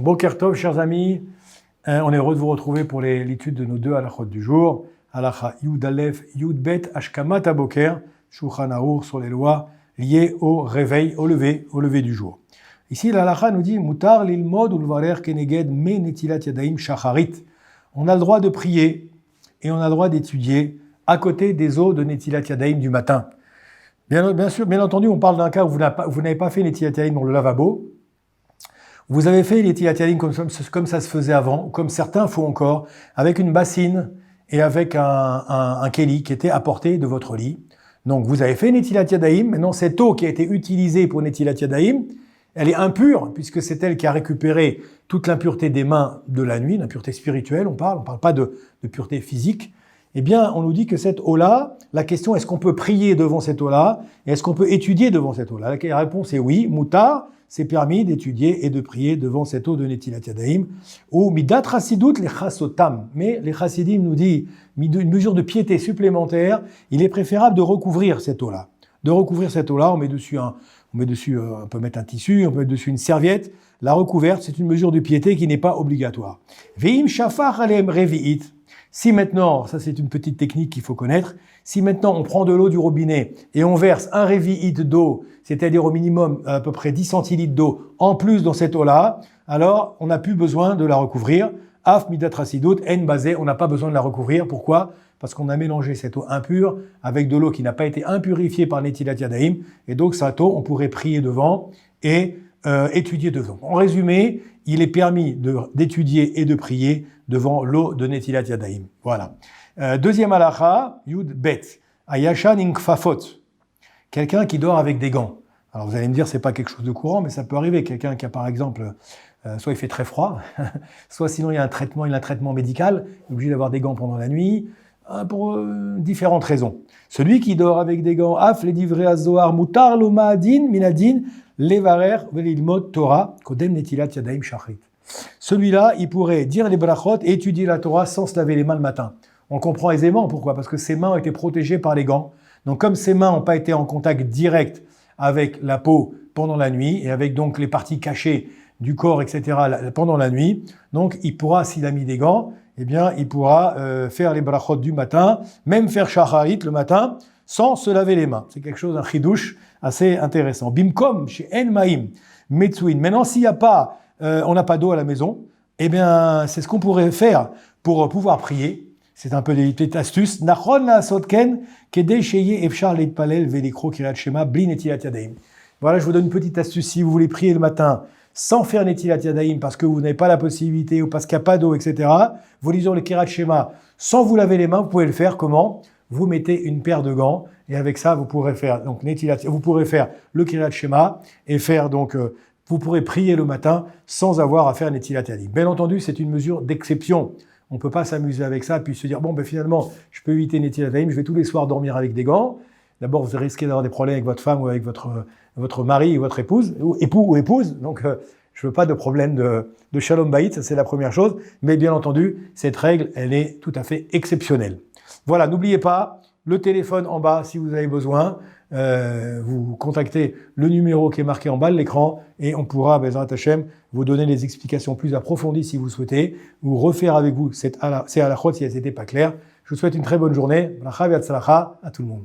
Boker Tov, chers amis, on est heureux de vous retrouver pour l'étude de nos deux halachot du jour. Halacha Yud Aleph, Yud Bet, Ashkamat Aboker, Shulchan Arour sur les lois liées au réveil, au lever du jour. Ici, la halacha nous dit Mutar lilmod ulvarer keneged me netilat yadaim shacharit. On a le droit de prier et on a le droit d'étudier à côté des eaux de netilat yadaim du matin. Bien entendu, on parle d'un cas où vous n'avez pas fait netilat yadaim dans le lavabo. Vous avez fait netilat yadaim comme ça se faisait avant, comme certains font encore, avec une bassine et avec un keli qui était à portée de votre lit. Donc vous avez fait netilat yadaim. Maintenant, cette eau qui a été utilisée pour netilat yadaim, elle est impure, puisque c'est elle qui a récupéré toute l'impureté des mains de la nuit, l'impureté spirituelle, on parle pas de pureté physique. Eh bien, on nous dit que cette eau-là, la question, est-ce qu'on peut prier devant cette eau-là, et est-ce qu'on peut étudier devant cette eau-là? La réponse est oui, mutar, c'est permis d'étudier et de prier devant cette eau de netilat yadaim, ou midat chasidut les chasotam. Mais les chassidim nous disent, une mesure de piété supplémentaire, il est préférable de recouvrir cette eau-là. On met dessus on peut mettre un tissu, on peut mettre dessus une serviette. La recouverte, c'est une mesure de piété qui n'est pas obligatoire. Veim shafar alem revi'it. Si maintenant, ça c'est une petite technique qu'il faut connaître, si maintenant on prend de l'eau du robinet et on verse un revi'it d'eau, c'est-à-dire au minimum à peu près 10 centilitres d'eau en plus dans cette eau-là, alors on n'a plus besoin de la recouvrir. Af midat rasidut en basé, on n'a pas besoin de la recouvrir. Pourquoi? Parce qu'on a mélangé cette eau impure avec de l'eau qui n'a pas été impurifiée par netilat yadaim, et donc cette eau, on pourrait prier devant et étudier devant. En résumé, il est permis d'étudier et de prier devant l'eau de netilat yadaim. Voilà. Deuxième halacha, Yud Bet, Ayashan inkfafot, quelqu'un qui dort avec des gants. Alors vous allez me dire, c'est pas quelque chose de courant, mais ça peut arriver. Quelqu'un qui a par exemple, soit il fait très froid, soit sinon il y a un traitement médical, il est obligé d'avoir des gants pendant la nuit, pour différentes raisons. Celui qui dort avec des gants, af les divrei azohar mutar lo ma'adin minadin levarer velilmod Torah kodem netilat yadaim shachrit. Celui-là, il pourrait dire les brachot et étudier la Torah sans se laver les mains le matin. On comprend aisément pourquoi, parce que ses mains ont été protégées par les gants. Donc comme ses mains n'ont pas été en contact direct avec la peau pendant la nuit et avec donc les parties cachées du corps, etc. pendant la nuit, donc il pourra, s'il a mis des gants, eh bien, il pourra faire les brachot du matin, même faire shacharit le matin, sans se laver les mains. C'est quelque chose, un chidouche assez intéressant. Bimkom, chez En Maïm, Metsuin. Maintenant, s'il n'y a pas, on n'a pas d'eau à la maison, eh bien, c'est ce qu'on pourrait faire pour pouvoir prier. C'est un peu des petites astuces. Nachon la sotken, kedei sheye efshar leitpalel velikro kirat shema bli netilat yadaim. Voilà, je vous donne une petite astuce. Si vous voulez prier le matin, sans faire netilat yadaim parce que vous n'avez pas la possibilité ou parce qu'il n'y a pas d'eau, etc., vous lisez le kirat shema sans vous laver les mains, vous pouvez le faire comment? Vous mettez une paire de gants et avec ça, vous pourrez faire donc vous pourrez faire le kirat shema et faire donc vous pourrez prier le matin sans avoir à faire netilat yadaim. Bien entendu, c'est une mesure d'exception. On ne peut pas s'amuser avec ça puis se dire bon finalement, je peux éviter netilat yadaim, je vais tous les soirs dormir avec des gants. D'abord, vous risquez d'avoir des problèmes avec votre femme ou avec votre mari ou votre épouse, ou époux ou épouse. Donc, je veux pas de problème de shalom bayit, ça c'est la première chose. Mais bien entendu, cette règle, elle est tout à fait exceptionnelle. Voilà, n'oubliez pas, le téléphone en bas si vous avez besoin. Vous contactez le numéro qui est marqué en bas de l'écran et on pourra, Bezrat Hashem, vous donner les explications plus approfondies si vous souhaitez, ou refaire avec vous ces halachot si elles n'étaient pas claires. Je vous souhaite une très bonne journée. Bracha v'hatzlacha à tout le monde.